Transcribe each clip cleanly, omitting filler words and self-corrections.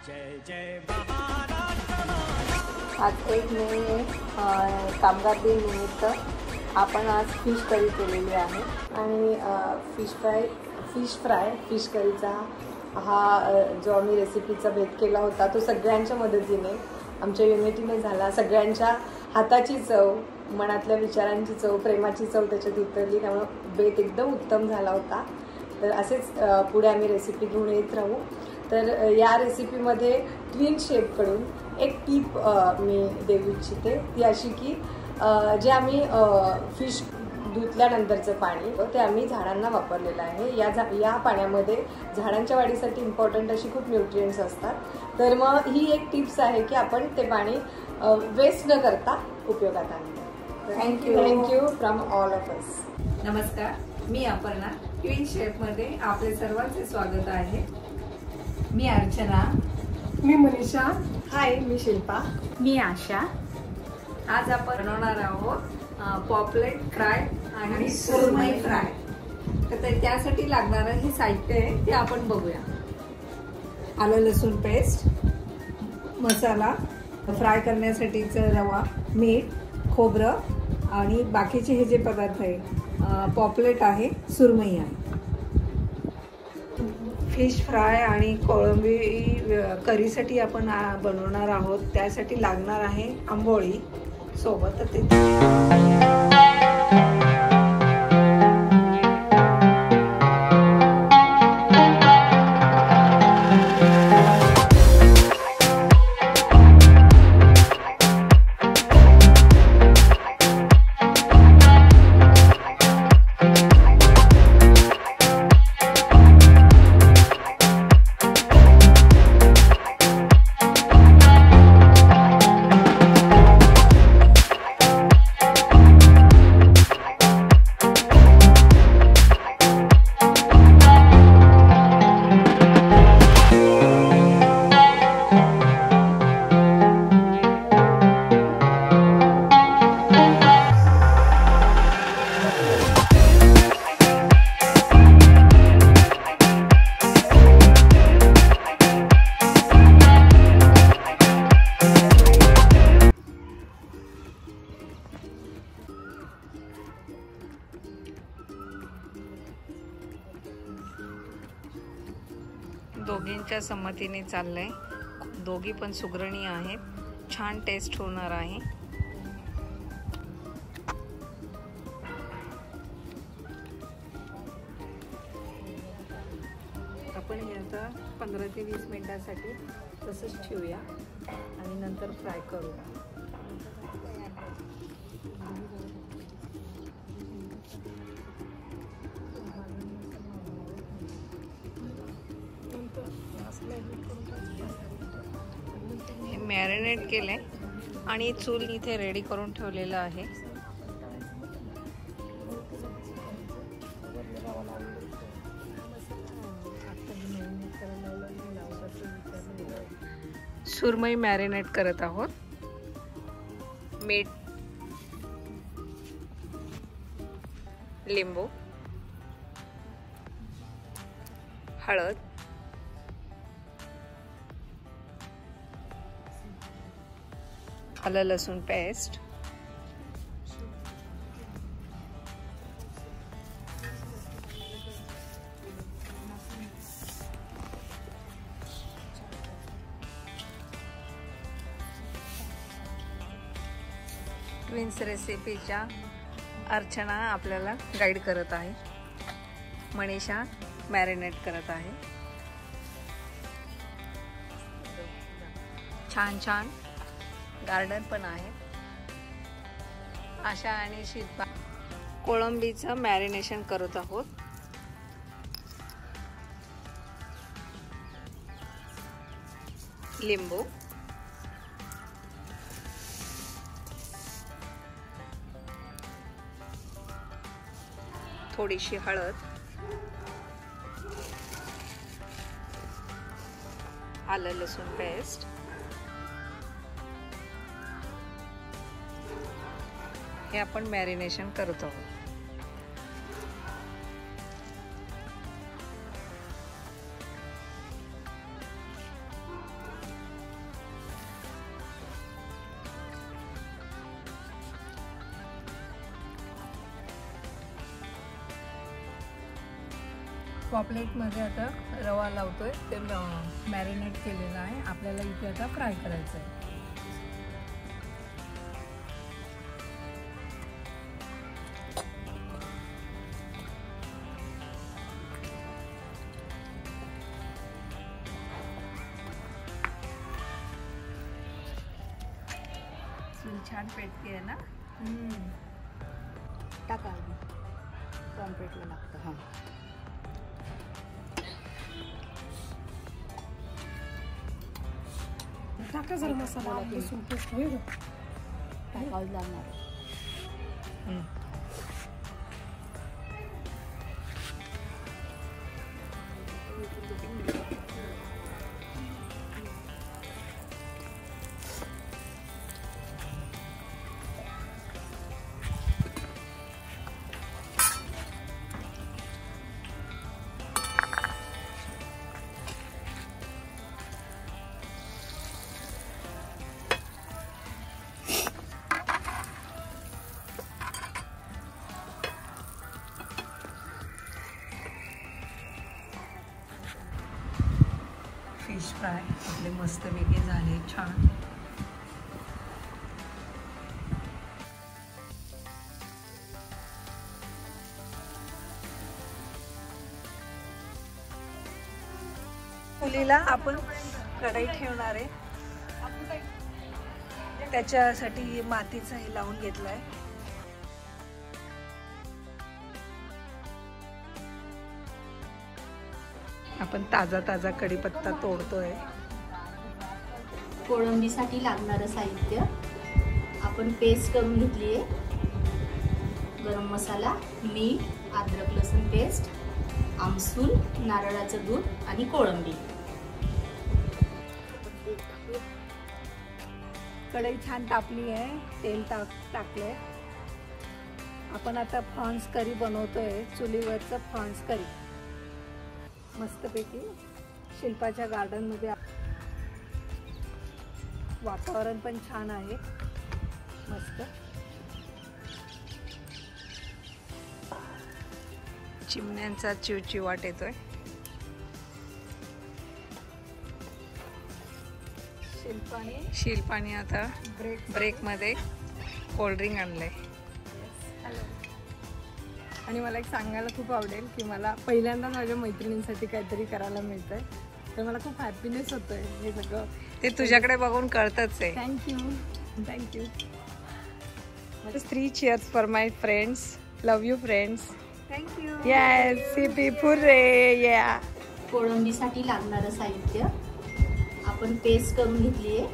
जय जय महाराष्ट्र। आज 1 मे कामगार दिन निमित्त आपण आज फिश करी केलेली आहे आणि फिश फ्राय फिश करीचा हा जो आम्ही रेसिपीचा भेद केला होता तो सगळ्यांच्या मदतीने आमच्या युनिटीने झाला। सगळ्यांच्या हाताची चव, मनातल्या विचारांची चव, प्रेमाची चव त्याच्यात उतरली, त्यामुळे बेत एकदम उत्तम झाला होता। तर असेच पुढे आम्ही रेसिपी घेऊन येत राहू। तर या रेसिपीमध्ये ट्विन शेफकडून एक टीप मी देऊ इच्छिते, ती अशी की जे आम्ही फिश धुतल्यानंतरचं पाणी ते आम्ही झाडांना वापरलेलं आहे। या पाण्यामध्ये झाडांच्या वाढीसाठी इम्पॉर्टंट अशी खूप न्यूट्रिएंट्स असतात। तर मग ही एक टिप्स आहे की आपण ते पाणी वेस्ट न करता उपयोगात आणलं। Thank you from all of us. नमस्कार, मी अपर्णा, ट्विन शेफमध्ये आपले सर्वांचे स्वागत आहे। मी अर्चना, मी मनीषा, हाय मी शिल्पा, मी आशा। आज आपण बनवणार आहोत पॉपलेट फ्राय आणि सुरमई फ्राय। तर त्यासाठी लागणारं हे साहित्य आहे ते आपण बघूया। आलं लसूण पेस्ट, मसाला, फ्राय करण्यासाठीचं रवा, मीठ, खोबरं आणि बाकीचे हे जे पदार्थ आहे, पॉपलेट आहे, सुरमई आहे। फिश फ्राय आणि कोळंबी करीसाठी आपण बनवणार आहोत। त्यासाठी लागणार आहे आंबोळी सोबत ते दोघींच्या संमतीने चाललंय। दोघी पण सुगरणी आहेत, छान टेस्ट होणार आहे। आपण हे आता 15 ते 20 मिनिटांसाठी तसंच ठेवूया आणि नंतर फ्राय करू। हे मॅरिनेट केलंय आणि चूल इथे रेडी करून ठेवलेलं आहे। सुरमई मॅरिनेट करत आहोत। मीठ, लिंबू, हळद, आलं लसूण पेस्ट, ट्विन्स रेसिपीच्या अर्चना आपल्याला गाईड करत आहे, मनीषा मॅरिनेट करत आहे। छान छान गार्डन पण आहे। आशा आणि शिल्पा कोळंबीचं मॅरिनेशन करत आहोत। लिंबू, थोडीशी हळद, आलं लसूण पेस्ट, हे आपण मॅरिनेशन करत आहोत। पॉपलेटमध्ये आता रवा लावतोय, ते मॅरिनेट केलेला आहे. आपल्याला इथे आता फ्राय करायचं आहे. छान पेटते आहे ना. टाका पॉम्प्लेटला लागतं. हां टाका जरा मसाला टाकावं लागणार. फिश फ्राय आपले मस्त वेगळे झाले छान. चुलीला आपण कढई ठेवणार आहे. त्याच्यासाठी मातीचा हे लावून घेतलाय. आपण ताजा ताजा कढीपत्ता तोडतोय. कोळंबीसाठी लागणारं साहित्य आपण पेस्ट करून घेतली आहे. गरम मसाला, मीठ, अद्रक लसूण पेस्ट, आमसूल, नारळाचं दूध आणि कोळंबी. कढई छान तापली आहे. तेल टाकलंय. आपण आता प्रॉन्स करी बनवतोय. चुलीवरचं प्रॉन्स करी मस्तपैकी. शिल्पाच्या गार्डनमध्ये वातावरण पण छान आहे. मस्त चिमण्यांचा चिवचिवाट येतोय. शिल्पाने आता ब्रेकमध्ये कोल्ड्रिंक आणलंय. आणि मला एक सांगायला खूप आवडेल की मला पहिल्यांदा माझ्या मैत्रिणींसाठी काहीतरी करायला मिळतंय, तर मला खूप हॅपीनेस होतोय. हे सगळं ते तुझ्याकडे बघून कळतच आहे. Thank you. 3 cheers for my friends. Love you friends. Thank you. Yes, hippie hooray. Yeah. कोळंबीसाठी लागणारं साहित्य आपण पेस्ट करून घेतली आहे.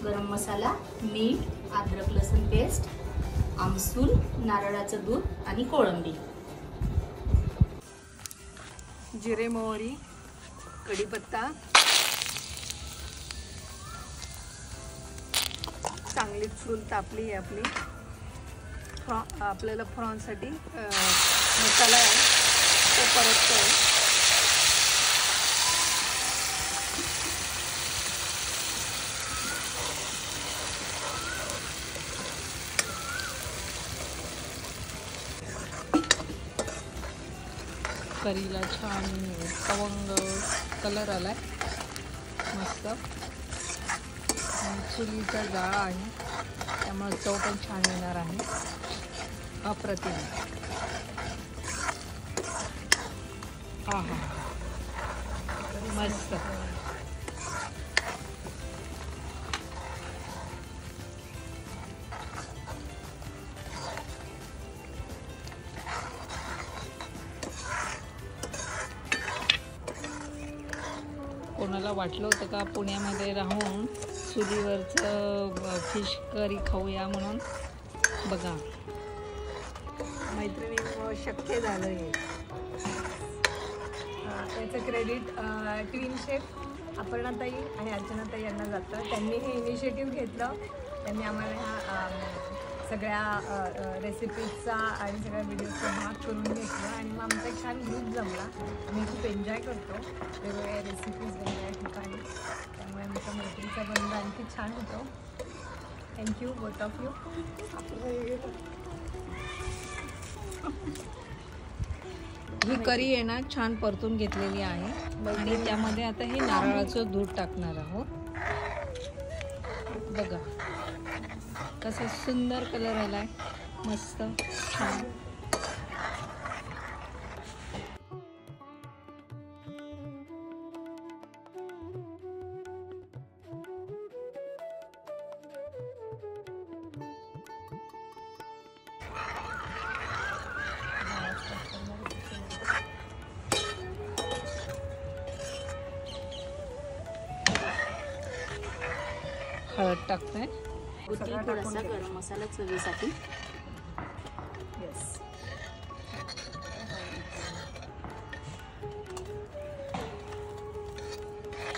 गरम मसाला, मीठ, अद्रक लसूण पेस्ट, आमसूल, नारळाचं दूध आणि कोळंबी. जिरे, मोहरी, कढीपत्ता. चांगली चूल तापली आहे आपली. आपल्याला प्रॉन्ससाठी मसाला आहे तो परततोय. करीला छान खवंग कलर आलाय मस्त. चुलीचा जाळ आहे त्यामुळे चव पण छान येणार आहे. अप्रतिम. हा हा मस्त. कोणाला वाटलं होतं का पुण्यामध्ये राहून चुलीवरचं फिश करी खाऊया म्हणून? बघा मैत्रिणींमुळे शक्य झालं हे. याचं क्रेडिट ट्विन शेफ अपर्णाताई आणि अर्चनाताई यांना जातं. त्यांनी हे इनिशिएटिव्ह घेतलं. त्यांनी आम्हाला ह्या सगळ्या रेसिपीजचा आणि सगळ्या व्हिडिओचा भाग करून घेतला आणि मग आमचा एक छान ग्रुप जमला. आम्ही खूप एन्जॉय करतो वेगवेगळ्या रेसिपीज वेगवेगळ्या ठिकाणी. त्यामुळे आमचा मैत्रीचा बंध आणखी छान होतो. Thank you both of you. ही करी आहे ना छान परतून घेतलेली आहे आणि त्यामध्ये आता हे नारळाचं दूध टाकणार आहोत. बघा कसा सुंदर कलर आलाय, मस्त छान. हळद टाकताय, थोडासा गरम मसाला चवीसाठी.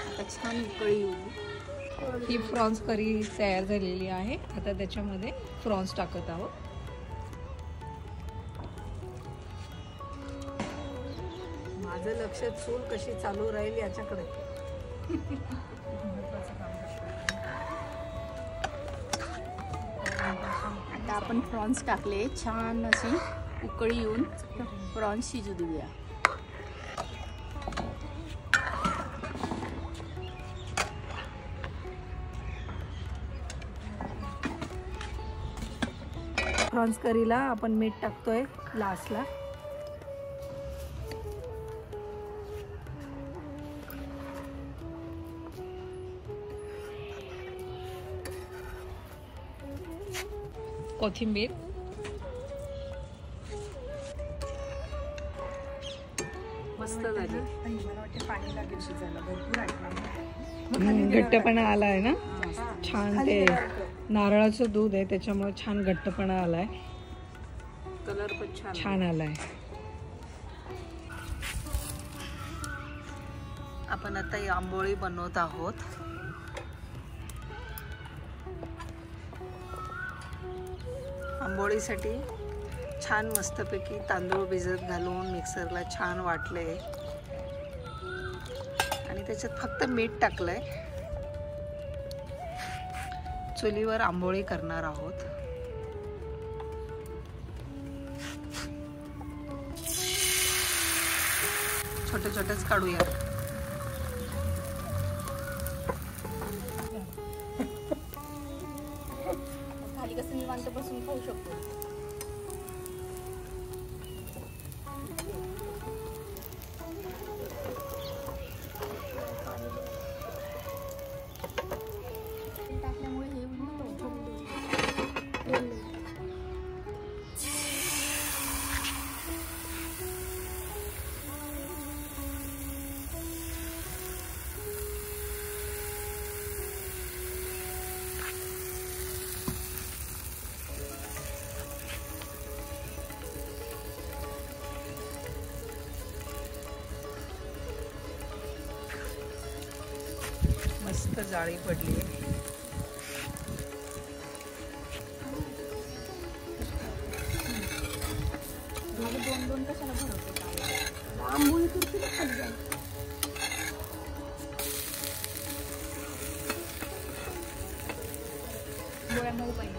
आता छान उकळी येऊ. ही फ्रॉन्स करी तयार झालेली आहे. आता त्याच्यामध्ये फ्रॉन्स टाकत आहोत. माझं लक्ष चूल कशी चालू राहील याच्याकडे. आता आपण प्रॉन्स टाकले, छान अशी उकळी येऊन प्रॉन्स शिजू देऊया. प्रॉन्स करीला आपण मीठ टाकतोय लास्टला. कोथिंबीर, मस्त झाली. पाणी लागेल शिजायला, भरपूर घट्टपणा आलाय ना छान. ते नारळाचं दूध आहे त्याच्यामुळे छान घट्टपणा आलाय. कलर पण छान आलाय. आपण आता ही आंबोळी बनवत आहोत. आंबोळीसाठी छान मस्तपैकी तांदूळ भिजत घालून मिक्सरला छान वाटले आणि त्याच्यात फक्त मीठ टाकलंय. चुलीवर आंबोळी करणार आहोत. छोटे छोटेच काढूया. खाली कसं निवांत बसून खाऊ शकतो. टाकल्यामुळे हे मस्त जाळी पडली. दोन कशाला भरवतो आंबोळी करते ना खाली जाऊन. गोळ्या मऊ पाहिजे.